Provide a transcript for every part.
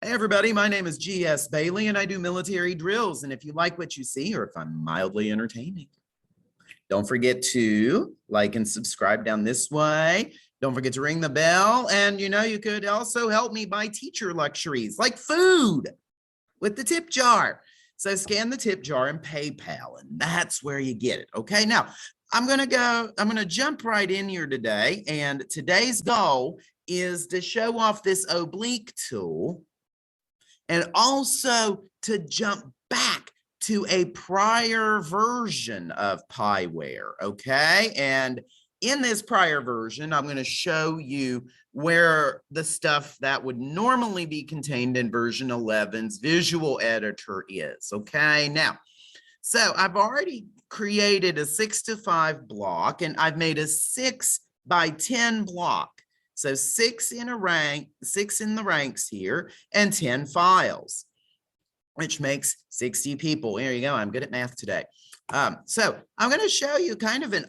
Hey everybody, my name is G.S. Bailey and I do military drills. And if you like what you see or if I'm mildly entertaining, don't forget to like and subscribe down this way. Don't forget to ring the bell. And you could also help me buy teacher luxuries like food with the tip jar. So scan the tip jar in PayPal and that's where you get it. Okay, now I'm going to jump right in here today. And today's goal is to show off this Oblique tool and also to jump back to a prior version of Pyware, okay? And in this prior version, I'm going to show you where the stuff that would normally be contained in version 11's visual editor is, okay? Now, so I've already created a 6x5 block and I've made a 6x10 block. So 6 in a rank, 6 in the ranks here, and 10 files, which makes 60 people. There you go. I'm good at math today. So I'm going to show you kind of an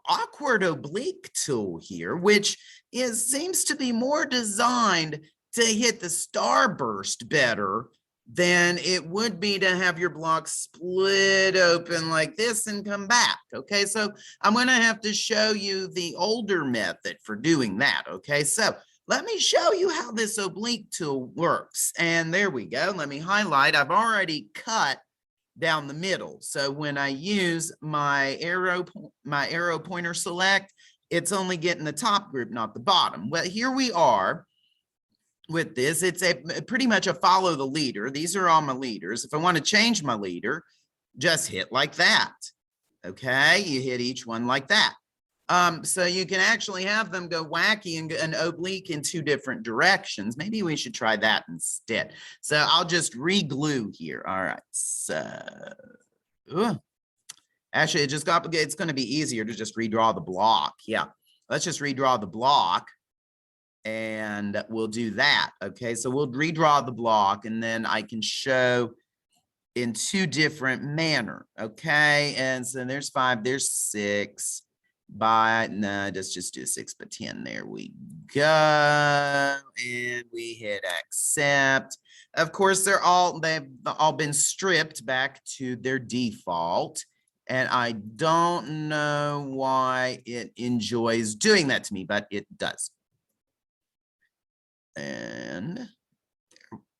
awkward oblique tool here, which seems to be more designed to hit the starburst better than it would be to have your block split open like this and come back. Okay, so I'm going to have to show you the older method for doing that. Okay, so let me show you how this oblique tool works. And there we go. Let me highlight. I've already cut down the middle. So when I use my arrow pointer select, it's only getting the top group, not the bottom. Well, here we are. With this, it's pretty much a follow the leader. These are all my leaders. If I want to change my leader, just hit like that. Okay, you hit each one like that. So you can actually have them go wacky and oblique in 2 different directions. Maybe we should try that instead. So I'll just re-glue here. All right, so actually it's going to be easier to just redraw the block. Yeah, let's just redraw the block. And we'll do that. Okay, so we'll redraw the block and then I can show in 2 different manner. Okay, and so there's 5, there's 6 by, no, let's just do 6x10. There we go. And we hit accept. Of course, they've all been stripped back to their default. And I don't know why it enjoys doing that to me, but it does. And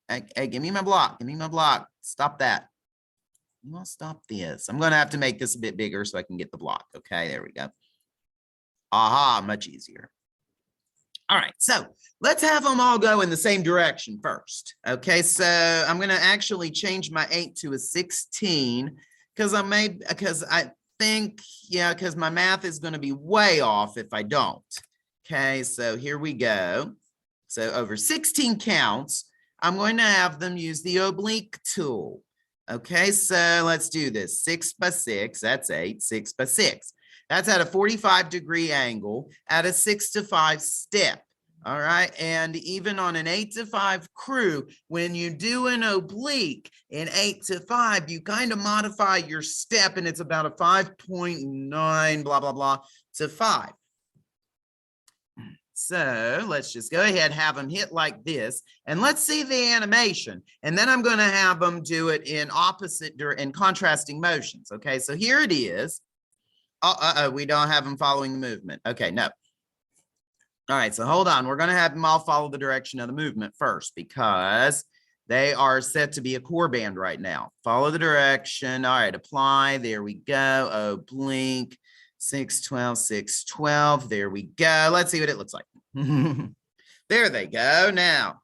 hey, give me my block. Give me my block. Stop that. I'll stop this. I'm going to have to make this a bit bigger so I can get the block. Okay, there we go. Aha, much easier. All right, so let's have them all go in the same direction first. Okay, so I'm going to actually change my 8 to a 16 because I think, yeah, because my math is going to be way off if I don't. Okay, so here we go. So over 16 counts, I'm going to have them use the oblique tool. Okay, so let's do this. 6x6, that's 8, 6x6. That's at a 45-degree angle at a 6-to-5 step. All right, and even on an 8-to-5 crew, when you do an oblique in 8-to-5, you kind of modify your step and it's about a 5.9 blah, blah, blah to 5. So let's just go ahead, have them hit like this, and let's see the animation. And then I'm going to have them do it in contrasting motions. Okay, so here it is. We don't have them following the movement. Okay, no. All right, so hold on. We're going to have them all follow the direction of the movement first because they are set to be a core band right now. Follow the direction. All right, apply. There we go. Oblique. 612, 612. There we go. Let's see what it looks like. There they go. Now,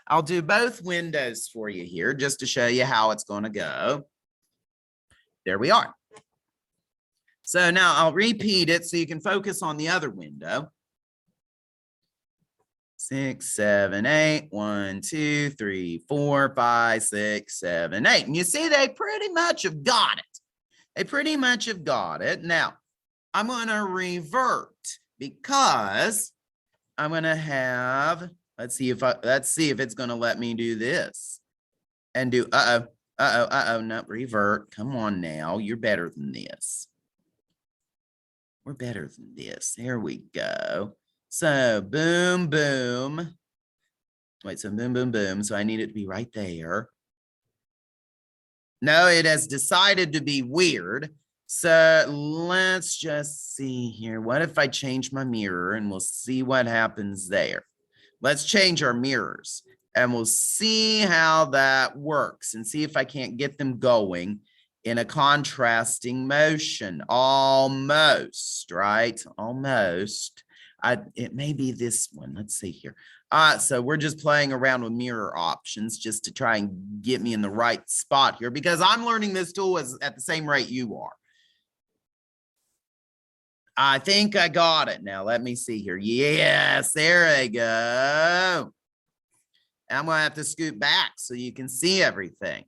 I'll do both windows for you here just to show you how it's going to go. There we are. So now I'll repeat it so you can focus on the other window. 6, 7, 8. 1, 2, 3, 4, 5, 6, 7, 8. And you see, they pretty much have got it. They pretty much have got it. Now, I'm going to revert because I'm going to have, let's see if it's going to let me do this and do, no, revert. Come on now. You're better than this. We're better than this. There we go. So boom, boom. Wait, so boom, boom, boom. So I need it to be right there. No, it has decided to be weird. So let's just see here. What if I change my mirror and we'll see what happens there. Let's change our mirrors and we'll see how that works and see if I can't get them going in a contrasting motion. Almost, right? Almost. It may be this one. Let's see here. So we're just playing around with mirror options just to try and get me in the right spot here because I'm learning this tool at the same rate you are. I think I got it now. Let me see here. Yes, there we go. I'm going to have to scoot back so you can see everything.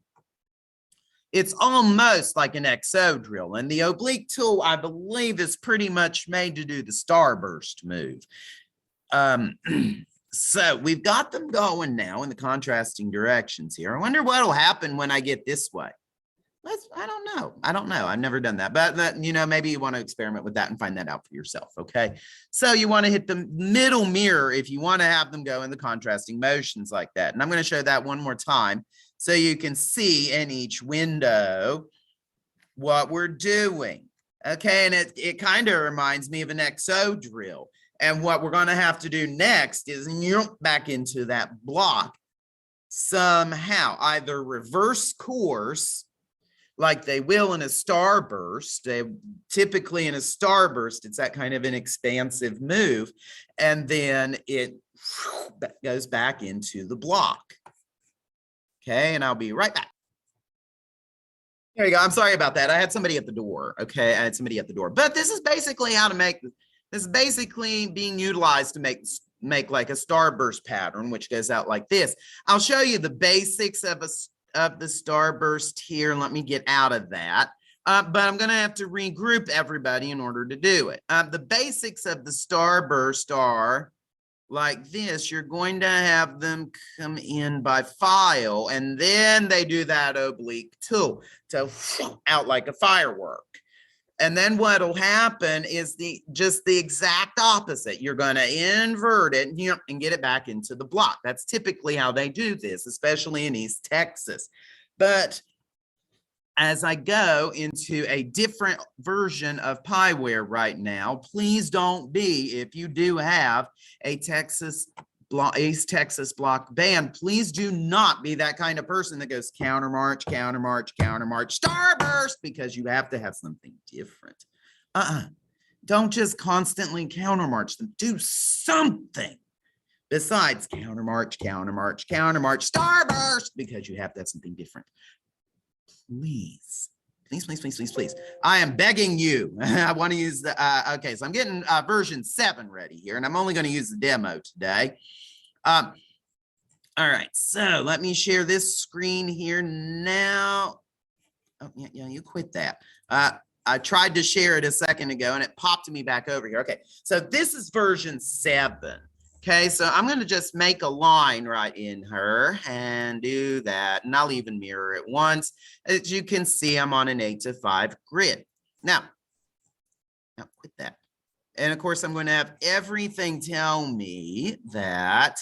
It's almost like an XO drill. And the Oblique Tool, I believe, is pretty much made to do the Starburst move. So we've got them going now in the contrasting directions here. I wonder what will happen when I get this way. I don't know. I've never done that, but maybe you want to experiment with that and find that out for yourself. Okay. So you want to hit the middle mirror if you want to have them go in the contrasting motions like that. And I'm going to show that one more time so you can see in each window what we're doing. Okay. And it kind of reminds me of an XO drill. And what we're going to have to do next is back into that block somehow, either reverse course like they will in a starburst. Typically in a starburst, it's that kind of an expansive move. And then it goes back into the block. Okay, and I'll be right back. There you go. I'm sorry about that. I had somebody at the door. Okay, I had somebody at the door. But this is basically how to make, this is basically being utilized to make like a starburst pattern, which goes out like this. I'll show you the basics of the starburst here. Let me get out of that. But I'm going to have to regroup everybody in order to do it. The basics of the starburst are like this. You're going to have them come in by file, and then they do that oblique tool to out like a firework. And then what'll happen is just the exact opposite. You're going to invert it and get it back into the block. That's typically how they do this, especially in East Texas. But as I go into a different version of Pyware right now, please don't be, if you do have a East Texas block band, please do not be that kind of person that goes counter march, counter march, counter march, starburst, because you have to have something different. Don't just constantly counter march them. Do something besides counter march, counter march, counter march, starburst, because you have to have something different. Please. Please, please, please, please, please. I am begging you. I want to use the, okay, so I'm getting version 7 ready here, and I'm only going to use the demo today. All right, so let me share this screen here now. Oh, yeah, you quit that. I tried to share it a second ago, and it popped me back over here. Okay, so this is version 7. Okay, so I'm going to just make a line right in her and do that. And I'll even mirror it once. As you can see, I'm on an 8-to-5 grid. Now quit that. And of course, I'm going to have everything tell me that,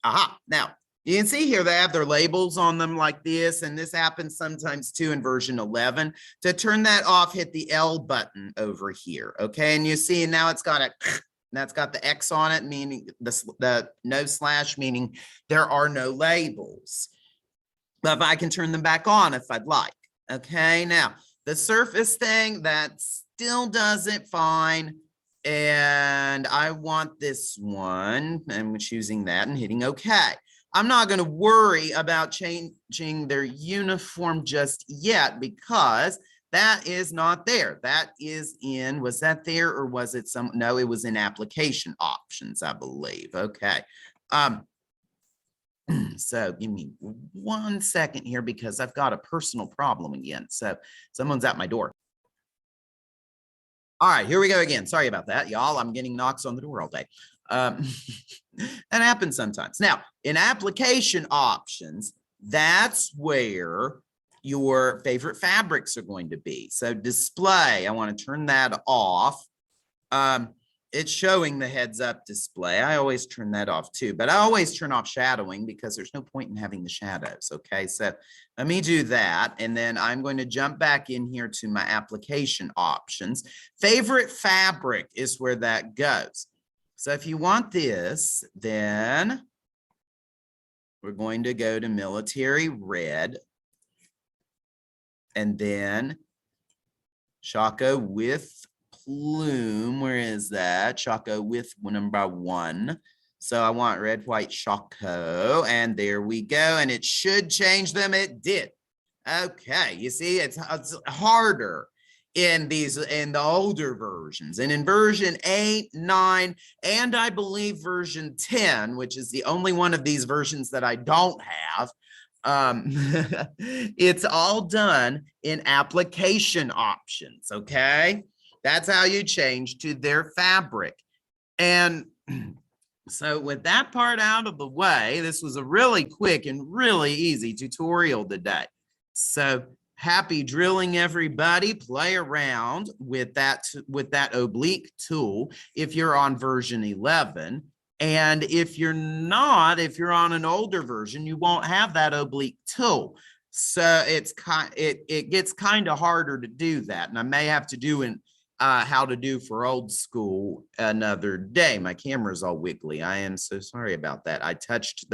now you can see here they have their labels on them like this. And this happens sometimes too in version 11. To turn that off, hit the L button over here. Okay, and you see now it's got a... That's got the X on it, meaning the no slash, meaning there are no labels. But if I can turn them back on if I'd like. Okay, now the surface thing, that still does it fine. And I want this one. I'm choosing that and hitting OK. I'm not going to worry about changing their uniform just yet because that is not there. That is in, was that there or was it some, no, it was in application options, I believe. Okay. So give me 1 second here because I've got a personal problem again. So someone's at my door. All right, here we go again. Sorry about that, y'all. I'm getting knocks on the door all day. That happens sometimes. Now, in application options, that's where your favorite fabrics are going to be. So display, I want to turn that off. it's showing the heads up display. I always turn that off too, but I always turn off shadowing because there's no point in having the shadows. Okay, so let me do that. And then I'm going to jump back in here to my application options. Favorite fabric is where that goes. So if you want this, then we're going to go to military red and then Shako with plume. Where is that? Shako with number 1. So I want red, white, Shako. And there we go. And it should change them. It did. Okay. You see, it's harder in the older versions. And in version 8, 9, and I believe version 10, which is the only one of these versions that I don't have, it's all done in application options. Okay, that's how you change to their fabric. And so with that part out of the way, this was a really quick and really easy tutorial today. So happy drilling, everybody. Play around with that oblique tool if you're on version 11. And if you're not, if you're on an older version, you won't have that oblique tool. So it gets kind of harder to do that. And I may have to do how to do for old school another day. My camera's all wiggly. I am so sorry about that. I touched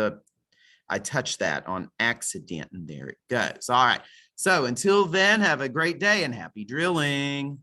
that on accident and there it goes. All right. So until then, have a great day and happy drilling.